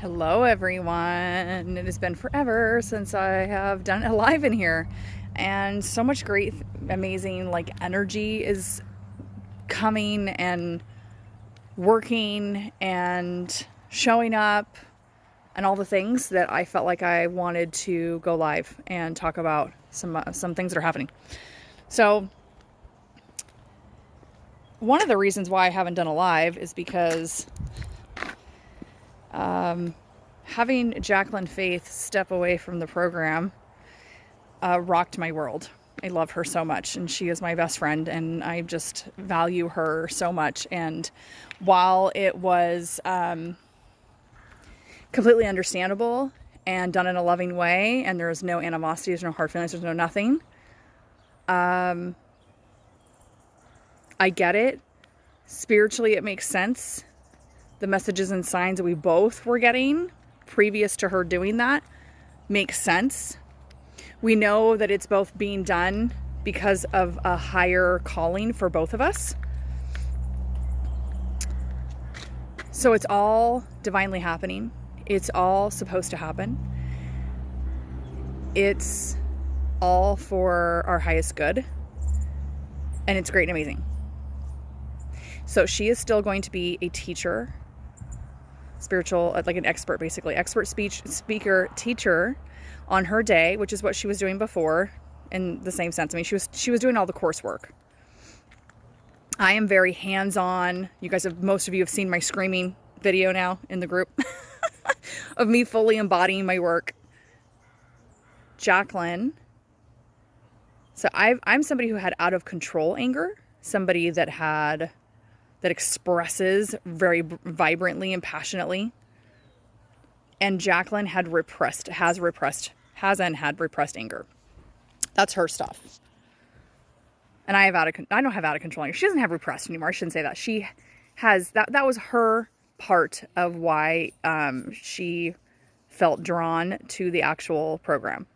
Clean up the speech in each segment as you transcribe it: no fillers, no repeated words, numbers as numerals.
Hello everyone. It has been forever since I have done a live in here, and so much great, amazing energy is coming and working and showing up, and all the things that I felt like I wanted to go live and talk about some things that are happening. So one of the reasons why I haven't done a live is because having Jacqueline Faith step away from the program rocked my world. I love her so much, and she is my best friend, and I just value her so much. And while it was completely understandable and done in a loving way, and there's no animosity, there's no hard feelings, there's no nothing, I get it. Spiritually, it makes sense. The messages and signs that we both were getting previous to her doing that makes sense. We know that it's both being done because of a higher calling for both of us. So it's all divinely happening. It's all supposed to happen. It's all for our highest good. And it's great and amazing. So she is still going to be a teacher, spiritual, like an expert, basically expert speaker, teacher on her day, which is what she was doing before in the same sense. I mean, she was doing all the coursework. I am very hands-on. You guys most of you have seen my screaming video now in the group of me fully embodying my work. Jacqueline. So I'm somebody who had out of control anger, somebody that expresses very vibrantly and passionately. And Jacqueline had repressed anger. That's her stuff. And I don't have out of control anger. She doesn't have repressed anymore. I shouldn't say that. She has, that was her part of why she felt drawn to the actual program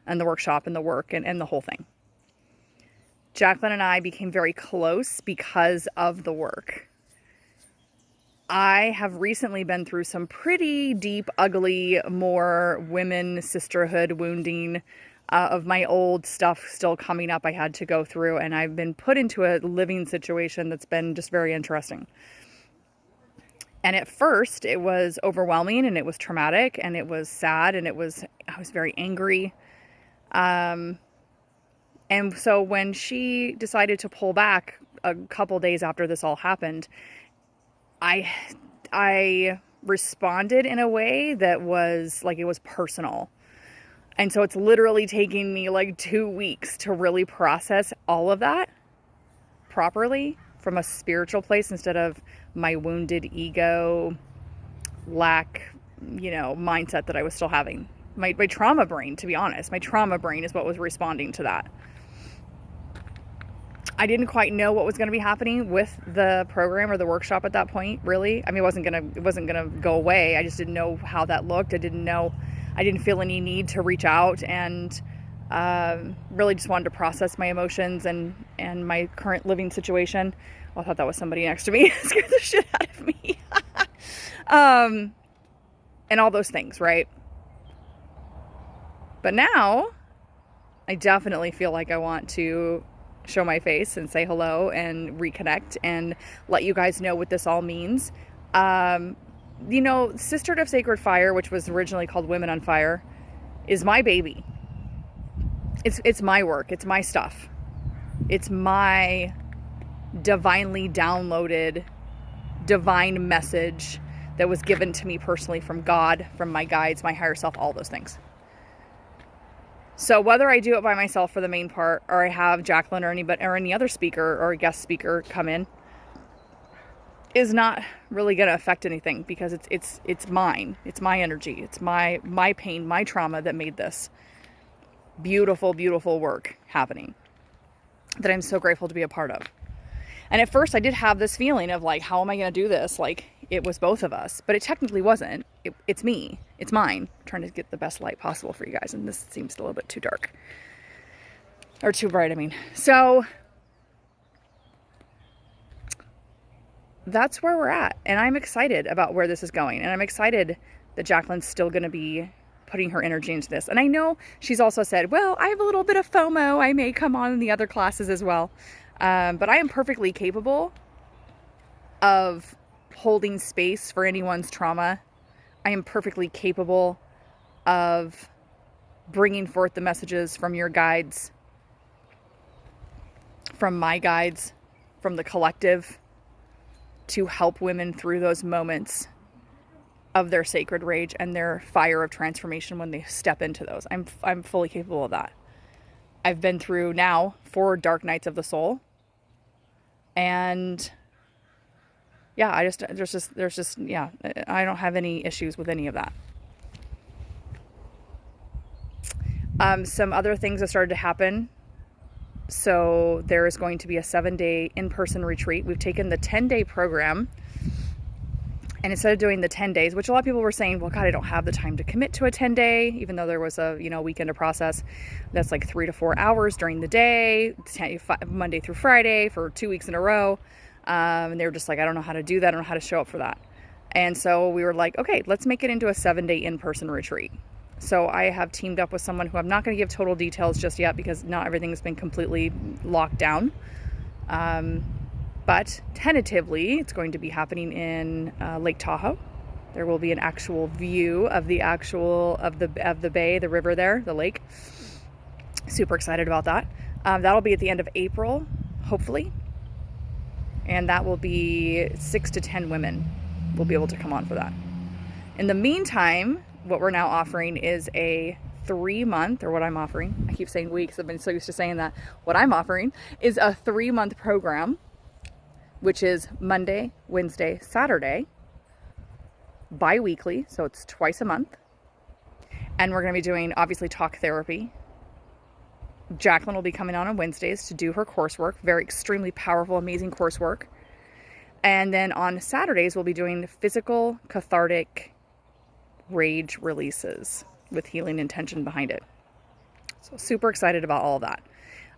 and the workshop and the work and the whole thing. Jacqueline and I became very close because of the work. I have recently been through some pretty deep, ugly, more women sisterhood wounding of my old stuff still coming up I had to go through, and I've been put into a living situation that's been just very interesting. And at first it was overwhelming, and it was traumatic, and it was sad, and I was very angry. And so when she decided to pull back a couple days after this all happened, I responded in a way that was like, it was personal. And so it's literally taking me like 2 weeks to really process all of that properly from a spiritual place instead of my wounded ego mindset that I was still having. My trauma brain, to be honest, my trauma brain is what was responding to that. I didn't quite know what was going to be happening with the program or the workshop at that point, really. I mean, it wasn't going to go away. I just didn't know how that looked. I didn't feel any need to reach out, and really just wanted to process my emotions and my current living situation. Well, I thought that was somebody next to me. It scared the shit out of me. And all those things, right? But now I definitely feel like I want to show my face and say hello and reconnect and let you guys know what this all means. Sisterhood of Sacred Fire, which was originally called Women on Fire, is my baby. It's my work. It's my stuff. It's my divinely downloaded divine message that was given to me personally from God, from my guides, my higher self, all those things. So whether I do it by myself for the main part, or I have Jacqueline or any other speaker or a guest speaker come in, is not really going to affect anything, because it's mine. It's my energy. It's my pain, my trauma that made this beautiful, beautiful work happening that I'm so grateful to be a part of. And at first I did have this feeling of like, how am I going to do this? Like, it was both of us, but it technically wasn't. It's me. It's mine. I'm trying to get the best light possible for you guys. And this seems a little bit too dark, or too bright. I mean, so that's where we're at. And I'm excited about where this is going. And I'm excited that Jacqueline's still going to be putting her energy into this. And I know she's also said, well, I have a little bit of FOMO. I may come on in the other classes as well. But I am perfectly capable of holding space for anyone's trauma. I am perfectly capable of bringing forth the messages from your guides, from my guides, from the collective, to help women through those moments of their sacred rage and their fire of transformation when they step into those. I'm fully capable of that. I've been through now 4 dark nights of the soul. And yeah, I don't have any issues with any of that. Some other things have started to happen. So there is going to be a 7-day in-person retreat. We've taken the 10-day program, and instead of doing the 10 days, which a lot of people were saying, well, God, I don't have the time to commit to a 10-day, even though there was a, weekend to process. That's like 3 to 4 hours during the day, Monday through Friday for 2 weeks in a row. And they were just like, I don't know how to do that. I don't know how to show up for that. And so we were like, okay, let's make it into a 7-day in-person retreat. So I have teamed up with someone who I'm not going to give total details just yet because not everything has been completely locked down. But tentatively, it's going to be happening in Lake Tahoe. There will be an actual view of the bay, the river there, the lake. Super excited about that. That'll be at the end of April, hopefully. And that will be 6 to 10 women will be able to come on for that. In the meantime, what we're now offering is a 3-month, or what I'm offering, I keep saying weeks, I've been so used to saying that. What I'm offering is a 3-month program, which is Monday, Wednesday, Saturday, bi-weekly, so it's twice a month. And we're going to be doing, obviously, talk therapy. Jacqueline will be coming on Wednesdays to do her coursework, very extremely powerful, amazing coursework. And then on Saturdays, we'll be doing physical, cathartic rage releases with healing intention behind it. So super excited about all of that.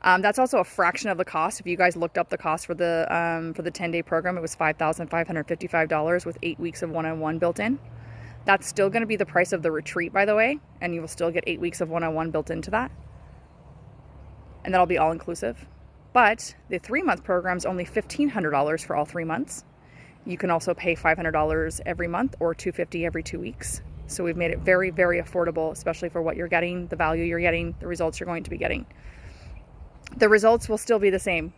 That's also a fraction of the cost. If you guys looked up the cost for the 10-day program, it was $5,555 with 8 weeks of one-on-one built in. That's still going to be the price of the retreat, by the way, and you will still get 8 weeks of one-on-one built into that. And that'll be all inclusive. But the 3-month program is only $1,500 for all 3 months. You can also pay $500 every month or $250 every 2 weeks. So we've made it very, very affordable, especially for what you're getting, the value you're getting, the results you're going to be getting. The results will still be the same.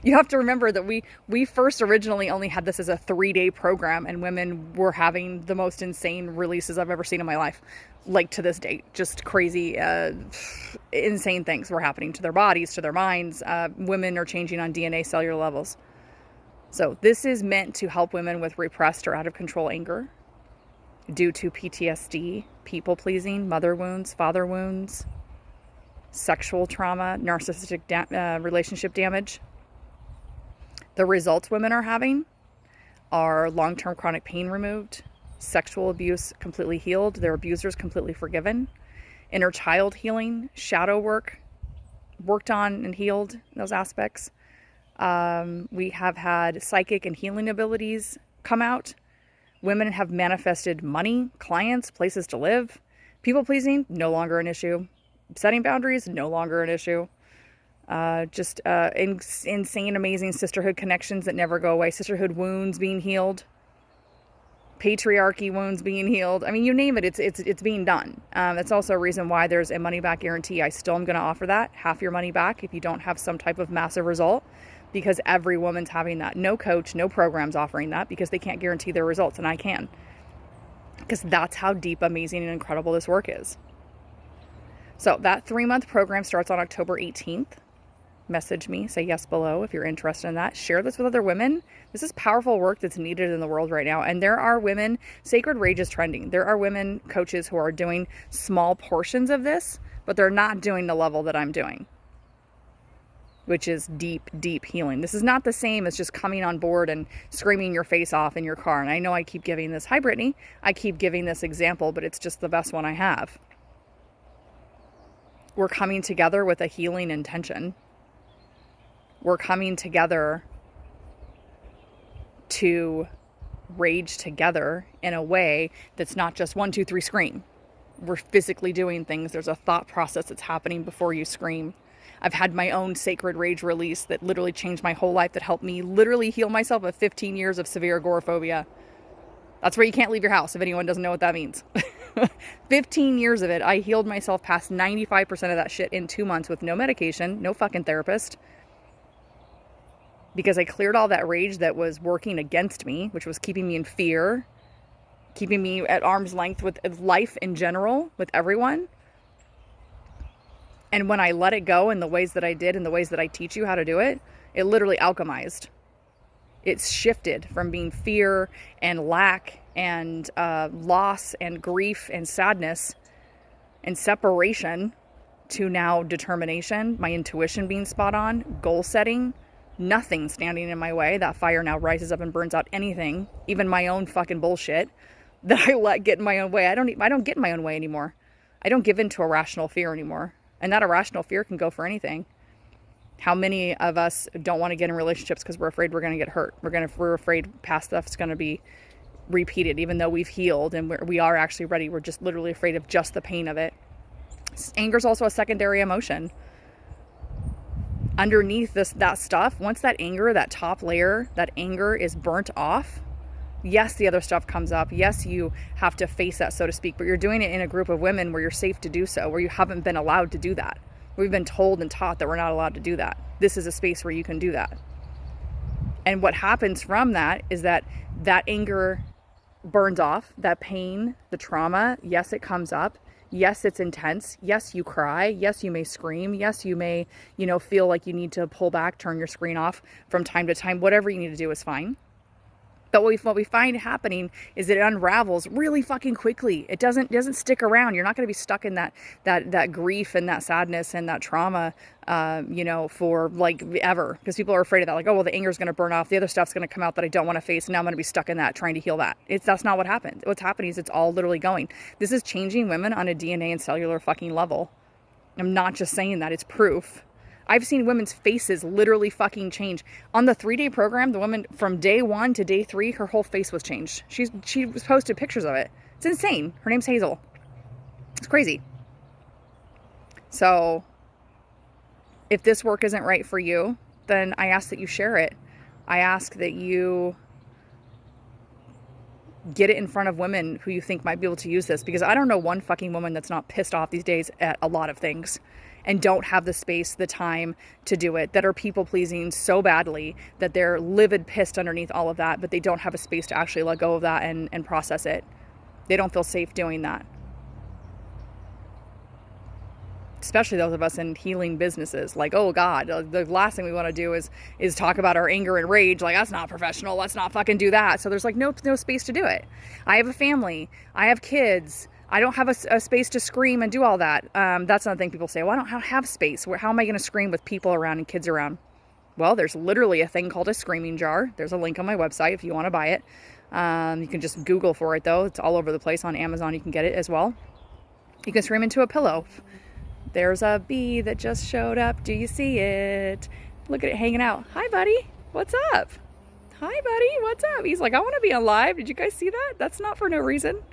You have to remember that we first originally only had this as a 3-day program, and women were having the most insane releases I've ever seen in my life. Like to this date, just crazy, insane things were happening to their bodies, to their minds. Women are changing on DNA cellular levels. So this is meant to help women with repressed or out of control anger due to PTSD, people pleasing, mother wounds, father wounds, sexual trauma, narcissistic relationship damage. The results women are having are long-term chronic pain removed, sexual abuse completely healed, their abusers completely forgiven, inner child healing, shadow work worked on and healed in those aspects. We have had psychic and healing abilities come out. Women have manifested money, clients, places to live. People pleasing, no longer an issue. Setting boundaries, no longer an issue. Insane, amazing sisterhood connections that never go away. Sisterhood wounds being healed. Patriarchy wounds being healed. I mean, you name it, it's being done. That's also a reason why there's a money back guarantee. I still am going to offer that. Half your money back if you don't have some type of massive result, because every woman's having that. No coach, no program's offering that because they can't guarantee their results, and I can. Because that's how deep, amazing, and incredible this work is. So that 3-month program starts on October 18th. Message me, say yes below if you're interested in that. Share this with other women. This is powerful work that's needed in the world right now. And there are women, Sacred Rage is trending. There are women coaches who are doing small portions of this, but they're not doing the level that I'm doing, which is deep, deep healing. This is not the same as just coming on board and screaming your face off in your car. And I know I keep giving this, hi Brittany, I keep giving this example, but it's just the best one I have. We're coming together with a healing intention. We're coming together to rage together in a way that's not just 1, 2, 3 scream. We're physically doing things. There's a thought process that's happening before you scream. I've had my own sacred rage release that literally changed my whole life, that helped me literally heal myself of 15 years of severe agoraphobia. That's where you can't leave your house, if anyone doesn't know what that means. 15 years of it. I healed myself past 95% of that shit in 2 months with no medication, no fucking therapist. Because I cleared all that rage that was working against me, which was keeping me in fear, keeping me at arm's length with life in general, with everyone. And when I let it go in the ways that I did, in the ways that I teach you how to do it, it literally alchemized. It's shifted from being fear and lack and loss and grief and sadness and separation to now determination, my intuition being spot on, goal setting, nothing standing in my way. That fire now rises up and burns out anything, even my own fucking bullshit that I let get in my own way. I don't get in my own way anymore. I don't give in to irrational fear anymore. And that irrational fear can go for anything. How many of us don't want to get in relationships because we're afraid we're going to get hurt? We're afraid past stuff's going to be repeated, even though we've healed and we are actually ready. We're just literally afraid of just the pain of it. Anger is also a secondary emotion. Underneath that stuff, once that anger, that top layer, that anger is burnt off, yes, the other stuff comes up. Yes, you have to face that, so to speak, but you're doing it in a group of women where you're safe to do so, where you haven't been allowed to do that. We've been told and taught that we're not allowed to do that. This is a space where you can do that. And what happens from that is that anger burns off, that pain, the trauma, yes, it comes up. Yes, it's intense. Yes, you cry. Yes, you may scream. Yes, you may, feel like you need to pull back, turn your screen off from time to time. Whatever you need to do is fine. But what we find happening is that it unravels really fucking quickly. It doesn't stick around. You're not going to be stuck in that grief and that sadness and that trauma, for like ever. Because people are afraid of that. Like, oh, well, the anger is going to burn off. The other stuff's going to come out that I don't want to face. And now I'm going to be stuck in that, trying to heal that. That's not what happens. What's happening is it's all literally going. This is changing women on a DNA and cellular fucking level. I'm not just saying that. It's proof. I've seen women's faces literally fucking change. On the 3-day program, the woman from day 1 to day 3, her whole face was changed. She was posted pictures of it. It's insane. Her name's Hazel. It's crazy. So if this work isn't right for you, then I ask that you share it. I ask that you get it in front of women who you think might be able to use this, because I don't know one fucking woman that's not pissed off these days at a lot of things and don't have the space, the time to do it, that are people pleasing so badly that they're livid pissed underneath all of that, but they don't have a space to actually let go of that and process it. They don't feel safe doing that. Especially those of us in healing businesses. Like, oh God, the last thing we want to do is talk about our anger and rage. Like, that's not professional. Let's not fucking do that. So there's like no space to do it. I have a family. I have kids. I don't have a space to scream and do all that. That's another thing people say. Well, I don't have space. How am I going to scream with people around and kids around? Well, there's literally a thing called a screaming jar. There's a link on my website if you want to buy it. You can just Google for it, though. It's all over the place. On Amazon, you can get it as well. You can scream into a pillow. There's a bee that just showed up. Do you see it? Look at it hanging out. Hi, buddy. What's up? Hi, buddy. What's up? He's like, I want to be on live. Did you guys see that? That's not for no reason.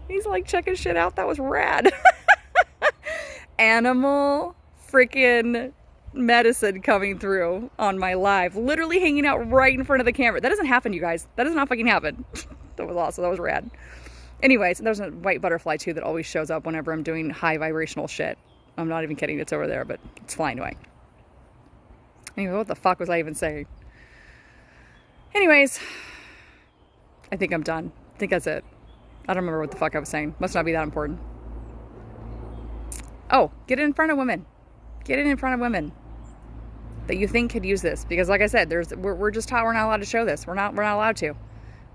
He's like checking shit out. That was rad. Animal freaking medicine coming through on my live. Literally hanging out right in front of the camera. That doesn't happen, you guys. That does not fucking happen. That was awesome. That was rad. Anyways, there's a white butterfly too that always shows up whenever I'm doing high vibrational shit. I'm not even kidding. It's over there, but it's flying away. Anyway, what the fuck was I even saying? Anyways, I think I'm done. I think that's it. I don't remember what the fuck I was saying. Must not be that important. Oh, get it in front of women. Get it in front of women that you think could use this. Because like I said, we're just taught we're not allowed to show this. We're not allowed to.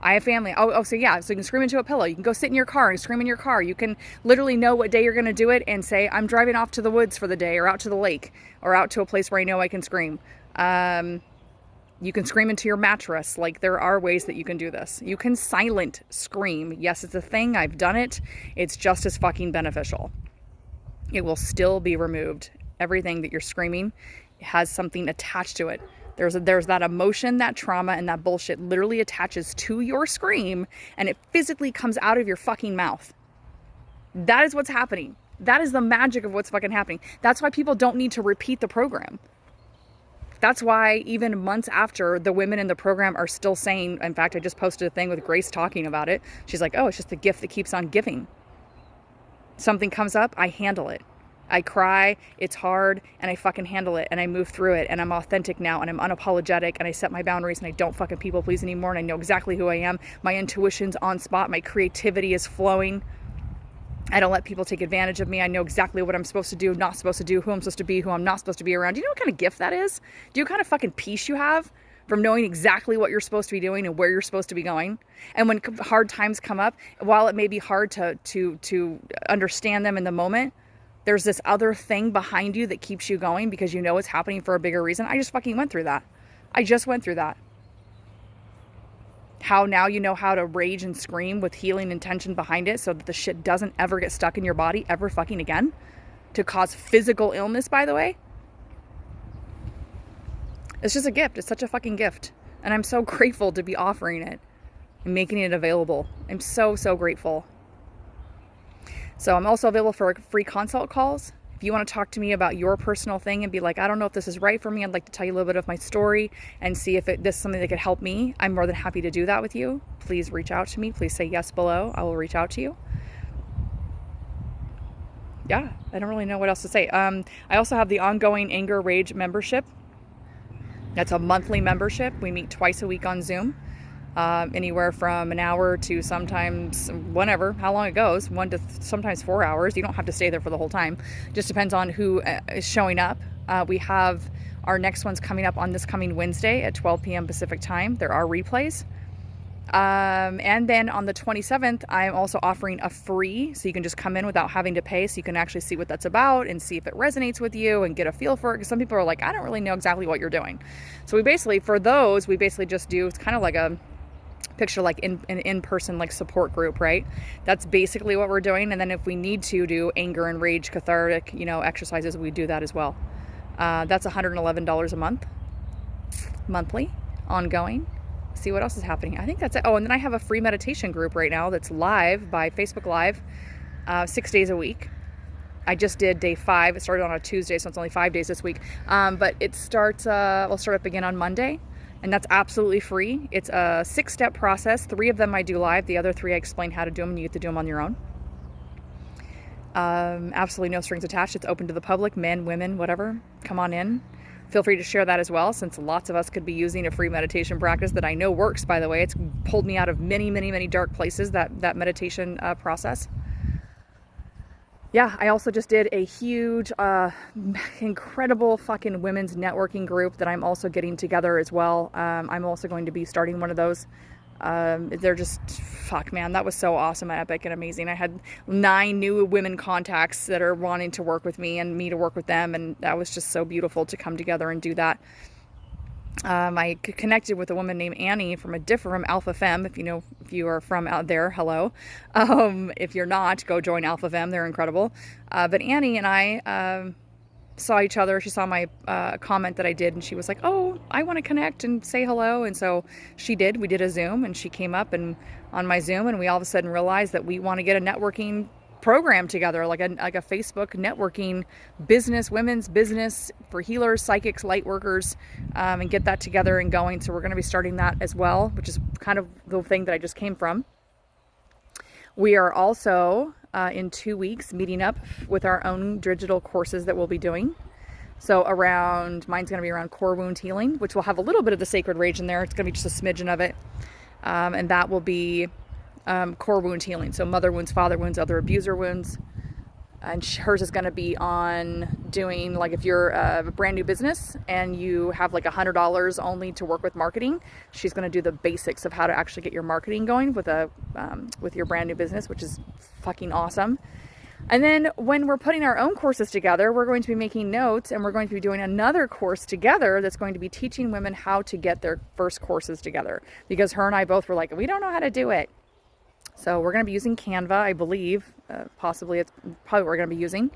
I have family. So you can scream into a pillow. You can go sit in your car and scream in your car. You can literally know what day you're going to do it and say, I'm driving off to the woods for the day, or out to the lake, or out to a place where I know I can scream. You can scream into your mattress. Like, there are ways that you can do this. You can silent scream. Yes, it's a thing. I've done it. It's just as fucking beneficial. It will still be removed. Everything that you're screaming has something attached to it There's that emotion, that trauma, and that bullshit literally attaches to your scream, and it physically comes out of your fucking mouth. That is what's happening. That is the magic of what's fucking happening. That's why people don't need to repeat the program. That's why even months after, the women in the program are still saying, in fact, I just posted a thing with Grace talking about it. She's like, oh, it's just the gift that keeps on giving. Something comes up, I handle it. I cry, it's hard, and I fucking handle it, and I move through it, and I'm authentic now, and I'm unapologetic, and I set my boundaries, and I don't fucking people please anymore, and I know exactly who I am. My intuition's on spot, my creativity is flowing. I don't let people take advantage of me. I know exactly what I'm supposed to do, not supposed to do, who I'm supposed to be, who I'm not supposed to be around. Do you know what kind of gift that is? Do you know what kind of fucking peace you have from knowing exactly what you're supposed to be doing and where you're supposed to be going? And when hard times come up, while it may be hard to understand them in the moment, there's this other thing behind you that keeps you going because you know it's happening for a bigger reason. I just fucking went through that. I just went through that. How now you know how to rage and scream with healing intention behind it so that the shit doesn't ever get stuck in your body ever fucking again. To cause physical illness, by the way. It's just a gift. It's such a fucking gift. And I'm so grateful to be offering it and making it available. I'm so, so grateful. So I'm also available for free consult calls. If you want to talk to me about your personal thing and be like, I don't know if this is right for me, I'd like to tell you a little bit of my story and see if this is something that could help me, I'm more than happy to do that with you. Please reach out to me. Please say yes below. I will reach out to you. Yeah, I don't really know what else to say. I also have the ongoing Anger Rage membership. That's a monthly membership. We meet twice a week on Zoom. Anywhere from an hour to sometimes whenever, how long it goes, 1 to sometimes 4 hours. You don't have to stay there for the whole time. Just depends on who is showing up. We have our next one's coming up on this coming Wednesday at 12 p.m. Pacific time. There are replays. And then on the 27th, I'm also offering a free, so you can just come in without having to pay, so you can actually see what that's about and see if it resonates with you and get a feel for it. Because some people are like, I don't really know exactly what you're doing. So we basically just do, it's kind of like a picture like an in-person like support group, right? That's basically what we're doing. And then if we need to do anger and rage cathartic, exercises, we do that as well. That's $111 a month, monthly, ongoing. See what else is happening. I think that's it. Oh, and then I have a free meditation group right now that's live by Facebook Live, 6 days a week. I just did day 5. It started on a Tuesday, so it's only 5 days this week. But it starts, we'll start up again on Monday. And that's absolutely free. It's a 6-step process. 3 of them I do live. The other 3 I explain how to do them, and you get to do them on your own. Absolutely no strings attached. It's open to the public, men, women, whatever. Come on in. Feel free to share that as well, since lots of us could be using a free meditation practice that I know works, by the way. It's pulled me out of many, many, many dark places, that meditation process. Yeah, I also just did a huge, incredible fucking women's networking group that I'm also getting together as well. I'm also going to be starting one of those. They're just, fuck man, that was so awesome and epic and amazing. I had 9 new women contacts that are wanting to work with me and me to work with them. And that was just so beautiful to come together and do that. I connected with a woman named Annie from Alpha Femme. If you are from out there, hello. If you're not, go join Alpha Femme. They're incredible. But Annie and I saw each other. She saw my comment that I did, and she was like, "Oh, I want to connect and say hello." And so she did. We did a Zoom, and she came up and on my Zoom, and we all of a sudden realized that we want to get a networking program together, like a Facebook networking business, women's business for healers, psychics, light workers, and get that together and going. So we're going to be starting that as well, which is kind of the thing that I just came from. We are also in 2 weeks meeting up with our own digital courses that we'll be doing. So mine's going to be around core wound healing, which will have a little bit of the sacred rage in there. It's going to be just a smidgen of it. And that will be core wound healing. So mother wounds, father wounds, other abuser wounds. And hers is going to be on doing, like, if you're a brand new business and you have like $100 only to work with marketing, she's going to do the basics of how to actually get your marketing going with your brand new business, which is fucking awesome. And then when we're putting our own courses together, we're going to be making notes, and we're going to be doing another course together that's going to be teaching women how to get their first courses together, because her and I both were like, we don't know how to do it. So we're going to be using Canva, I believe. Possibly it's probably what we're going to be using.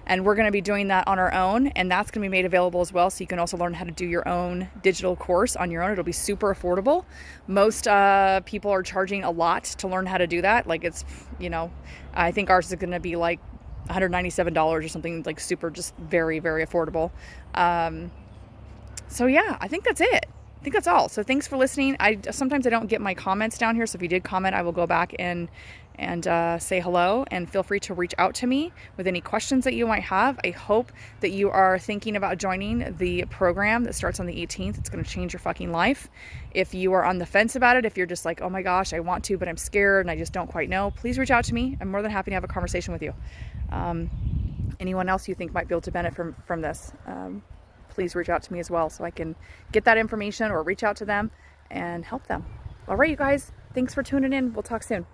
And we're going to be doing that on our own, and that's going to be made available as well, so you can also learn how to do your own digital course on your own. It'll be super affordable. Most people are charging a lot to learn how to do that. Like it's, I think ours is going to be like $197 or something, like super, just very, very affordable. So yeah, I think that's it. I think that's all. So thanks for listening. Sometimes I don't get my comments down here, so if you did comment, I will go back and say hello, and feel free to reach out to me with any questions that you might have. I hope that you are thinking about joining the program that starts on the 18th. It's going to change your fucking life. If you are on the fence about it, if you're just like, oh my gosh, I want to, but I'm scared and I just don't quite know, please reach out to me. I'm more than happy to have a conversation with you. Anyone else you think might be able to benefit from this, please reach out to me as well, so I can get that information or reach out to them and help them. All right, you guys, thanks for tuning in. We'll talk soon.